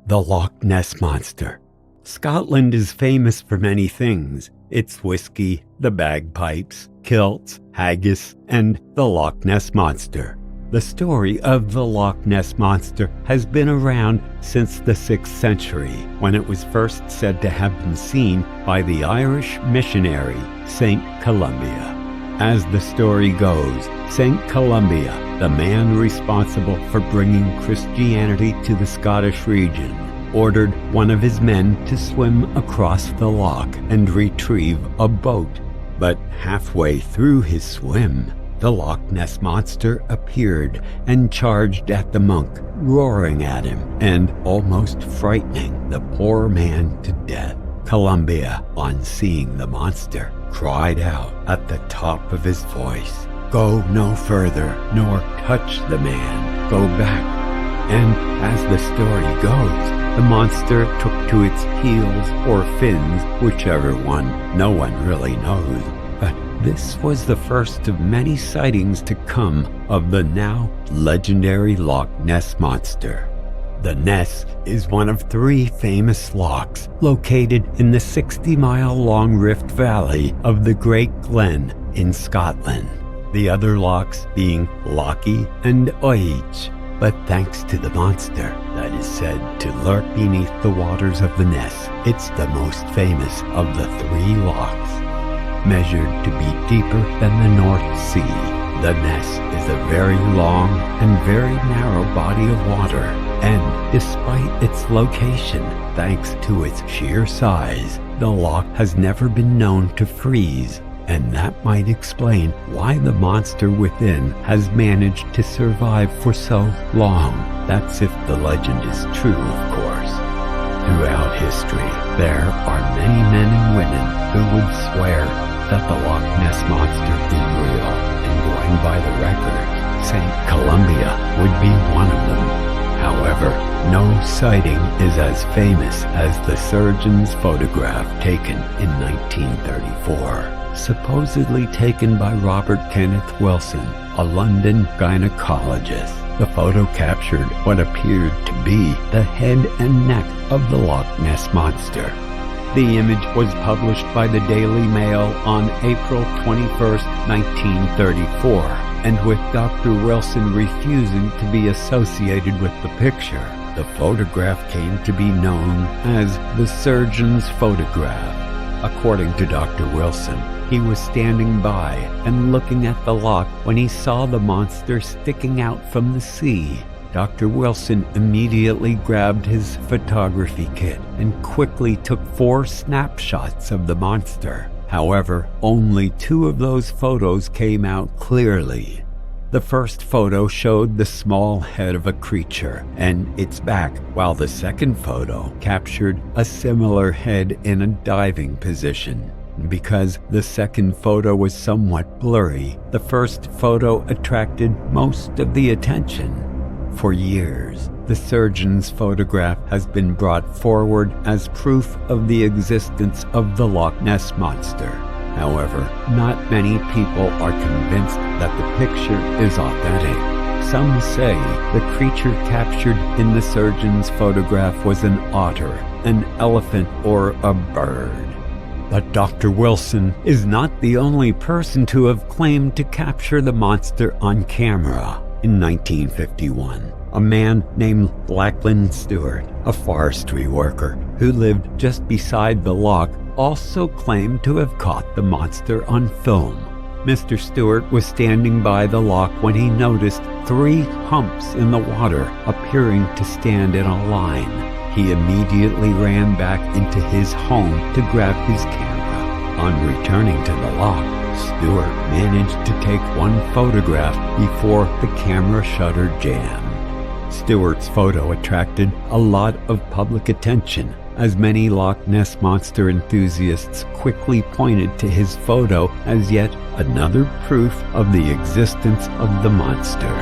The Loch Ness Monster. Scotland is famous for many things. Its whiskey, the bagpipes, kilts, haggis, and the Loch Ness Monster. The story of the Loch Ness Monster has been around since the 6th century, when it was first said to have been seen by the Irish missionary St. Columba. As the story goes, St. Columba, the man responsible for bringing Christianity to the Scottish region, ordered one of his men to swim across the loch and retrieve a boat. But halfway through his swim, the Loch Ness Monster appeared and charged at the monk, roaring at him and almost frightening the poor man to death. Columba, on seeing the monster, cried out at the top of his voice, "Go no further, nor touch the man. Go back." And as the story goes, the monster took to its heels or fins, whichever one, no one really knows. But this was the first of many sightings to come of the now legendary Loch Ness Monster. The Ness is one of 3 famous lochs located in the 60-mile-long Rift Valley of the Great Glen in Scotland, the other lochs being Lochie and Oich. But thanks to the monster that is said to lurk beneath the waters of the Ness, it's the most famous of the 3 lochs. Measured to be deeper than the North Sea, the Ness is a very long and very narrow body of water, and despite its location, thanks to its sheer size, the loch has never been known to freeze, and that might explain why the monster within has managed to survive for so long. That's if the legend is true, of course. Throughout history, there are many men and women who would swear that the Loch Ness Monster is real, and going by the records, St. Columba would be one of them. However, no sighting is as famous as the surgeon's photograph taken in 1934, supposedly taken by Robert Kenneth Wilson, a London gynecologist. The photo captured what appeared to be the head and neck of the Loch Ness Monster. The image was published by the Daily Mail on April 21, 1934, and with Dr. Wilson refusing to be associated with the picture, the photograph came to be known as the surgeon's photograph. According to Dr. Wilson, he was standing by and looking at the loch when he saw the monster sticking out from the sea. Dr. Wilson immediately grabbed his photography kit and quickly took 4 snapshots of the monster. However, only 2 of those photos came out clearly. The first photo showed the small head of a creature and its back, while the second photo captured a similar head in a diving position. Because the second photo was somewhat blurry, the first photo attracted most of the attention. For years, the surgeon's photograph has been brought forward as proof of the existence of the Loch Ness Monster. However, not many people are convinced that the picture is authentic. Some say the creature captured in the surgeon's photograph was an otter, an elephant, or a bird. But Dr. Wilson is not the only person to have claimed to capture the monster on camera. In 1951, a man named Lachlan Stewart, a forestry worker who lived just beside the loch, also claimed to have caught the monster on film. Mr. Stewart was standing by the loch when he noticed 3 humps in the water appearing to stand in a line. He immediately ran back into his home to grab his camera. On returning to the loch, Stewart managed to take 1 photograph before the camera shutter jammed. Stewart's photo attracted a lot of public attention, as many Loch Ness Monster enthusiasts quickly pointed to his photo as yet another proof of the existence of the monster.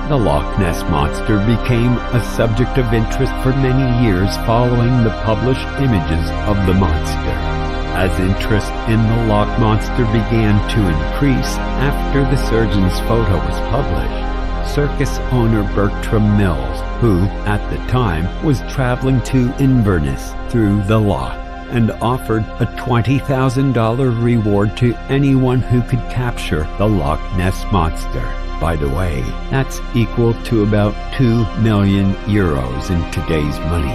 The Loch Ness Monster became a subject of interest for many years following the published images of the monster. As interest in the Loch Monster began to increase after the surgeon's photo was published, circus owner Bertram Mills, who, at the time, was traveling to Inverness through the loch, and offered a $20,000 reward to anyone who could capture the Loch Ness Monster. By the way, that's equal to about 2 million euros in today's money.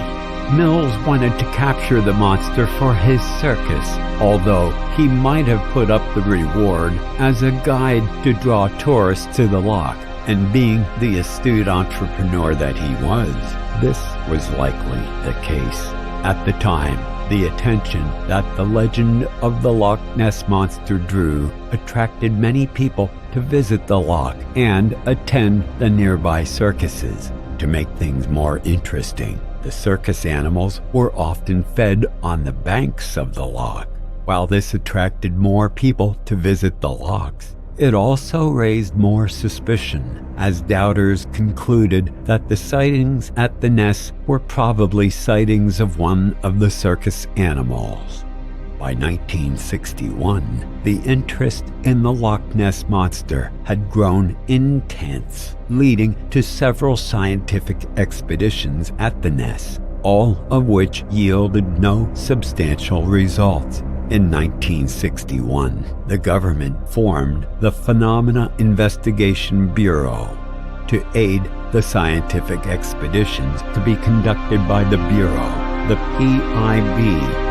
Mills wanted to capture the monster for his circus, although he might have put up the reward as a guide to draw tourists to the loch, and being the astute entrepreneur that he was, this was likely the case. At the time, the attention that the legend of the Loch Ness Monster drew attracted many people to visit the loch and attend the nearby circuses. To make things more interesting, the circus animals were often fed on the banks of the loch. While this attracted more people to visit the lochs, it also raised more suspicion, as doubters concluded that the sightings at the Ness were probably sightings of one of the circus animals. By 1961, the interest in the Loch Ness Monster had grown intense, leading to several scientific expeditions at the Ness, all of which yielded no substantial results. In 1961, the government formed the Phenomena Investigation Bureau to aid the scientific expeditions to be conducted by the Bureau. The PIB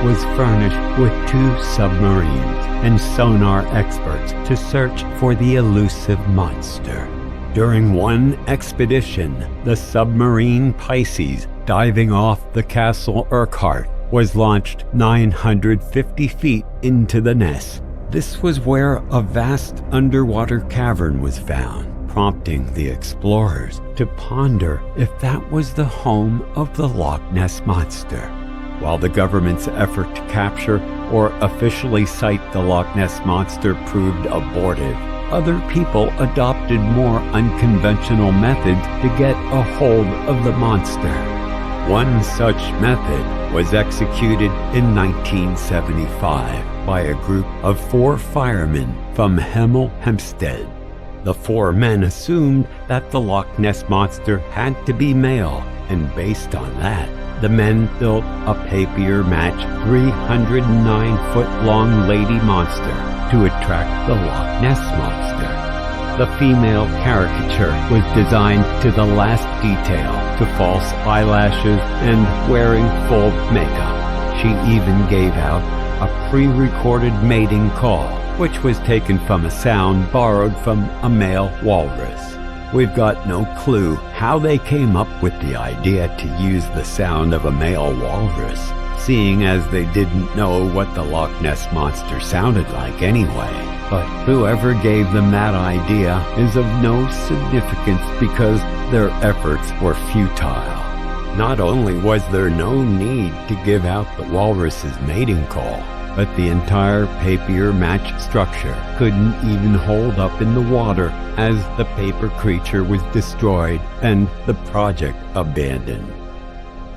was furnished with 2 submarines and sonar experts to search for the elusive monster. During one expedition, the submarine Pisces, diving off the Castle Urquhart, was launched 950 feet into the Ness. This was where a vast underwater cavern was found, prompting the explorers to ponder if that was the home of the Loch Ness Monster. While the government's effort to capture or officially cite the Loch Ness Monster proved abortive, other people adopted more unconventional methods to get a hold of the monster. One such method was executed in 1975 by a group of 4 firemen from Hemel Hempstead. The 4 men assumed that the Loch Ness Monster had to be male, and based on that, the men built a papier-matched 309-foot-long lady monster to attract the Loch Ness Monster. The female caricature was designed to the last detail, to false eyelashes and wearing full makeup. She even gave out a pre-recorded mating call, which was taken from a sound borrowed from a male walrus. We've got no clue how they came up with the idea to use the sound of a male walrus, seeing as they didn't know what the Loch Ness Monster sounded like anyway. But whoever gave them that idea is of no significance because their efforts were futile. Not only was there no need to give out the walrus's mating call, but the entire papier-matched structure couldn't even hold up in the water as the paper creature was destroyed and the project abandoned.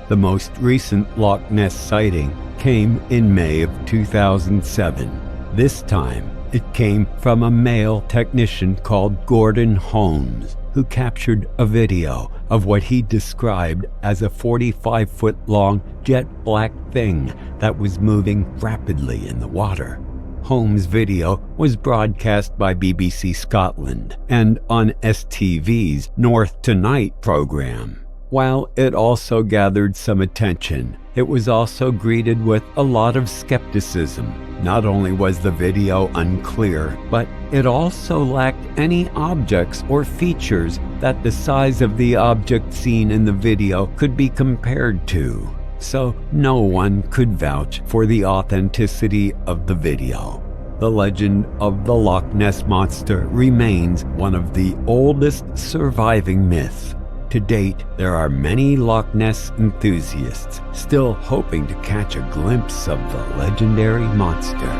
The most recent Loch Ness sighting came in May of 2007. This time, it came from a male technician called Gordon Holmes, who captured a video of what he described as a 45-foot-long jet-black thing that was moving rapidly in the water. Holmes' video was broadcast by BBC Scotland and on STV's North Tonight program. While it also gathered some attention, it was also greeted with a lot of skepticism. Not only was the video unclear, but it also lacked any objects or features that the size of the object seen in the video could be compared to. So no one could vouch for the authenticity of the video. The legend of the Loch Ness Monster remains one of the oldest surviving myths. To date, there are many Loch Ness enthusiasts still hoping to catch a glimpse of the legendary monster.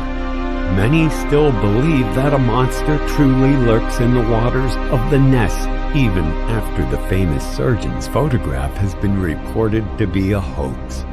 Many still believe that a monster truly lurks in the waters of the Ness, even after the famous surgeon's photograph has been reported to be a hoax.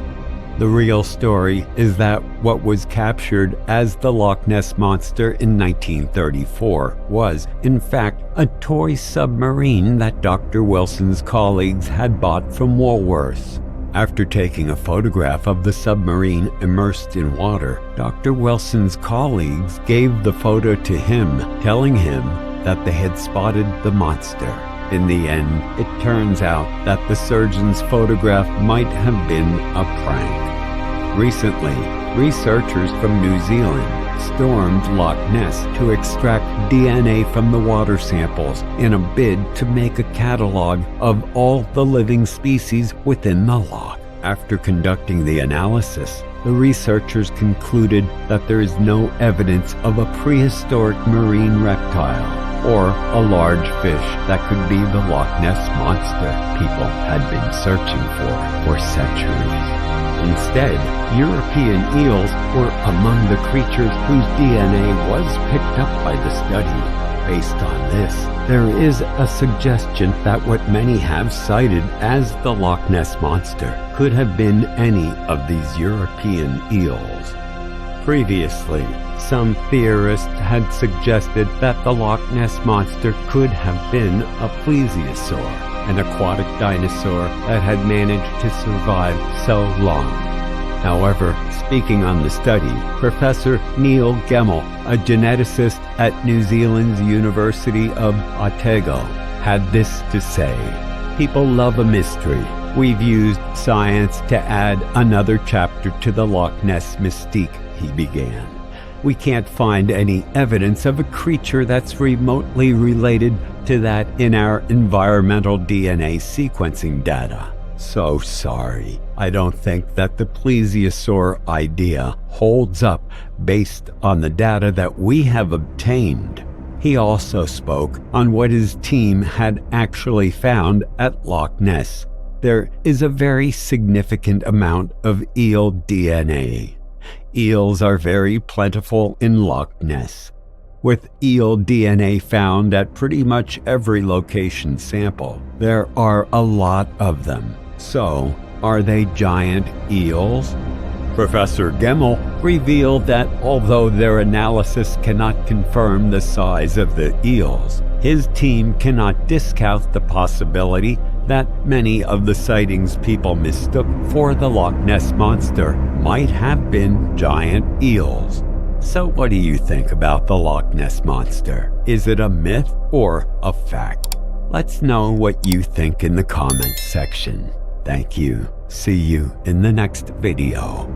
The real story is that what was captured as the Loch Ness Monster in 1934 was, in fact, a toy submarine that Dr. Wilson's colleagues had bought from Woolworths. After taking a photograph of the submarine immersed in water, Dr. Wilson's colleagues gave the photo to him, telling him that they had spotted the monster. In the end, it turns out that the surgeon's photograph might have been a prank. Recently, researchers from New Zealand stormed Loch Ness to extract DNA from the water samples in a bid to make a catalog of all the living species within the loch. After conducting the analysis, the researchers concluded that there is no evidence of a prehistoric marine reptile or a large fish that could be the Loch Ness Monster people had been searching for centuries. Instead, European eels were among the creatures whose DNA was picked up by the study. Based on this, there is a suggestion that what many have cited as the Loch Ness Monster could have been any of these European eels. Previously, some theorists had suggested that the Loch Ness Monster could have been a plesiosaur, an aquatic dinosaur that had managed to survive so long. However, speaking on the study, Professor Neil Gemmell, a geneticist at New Zealand's University of Otago, had this to say: "People love a mystery. We've used science to add another chapter to the Loch Ness mystique," he began. "We can't find any evidence of a creature that's remotely related to that in our environmental DNA sequencing data. So sorry. I don't think that the plesiosaur idea holds up based on the data that we have obtained." He also spoke on what his team had actually found at Loch Ness. There is a very significant amount of eel DNA. Eels are very plentiful in Loch Ness, with eel DNA found at pretty much every location sample. There are a lot of them. So, are they giant eels? Professor Gemmell revealed that although their analysis cannot confirm the size of the eels, his team cannot discount the possibility that many of the sightings people mistook for the Loch Ness Monster might have been giant eels. So what do you think about the Loch Ness Monster? Is it a myth or a fact? Let's know what you think in the comments section. Thank you. See you in the next video.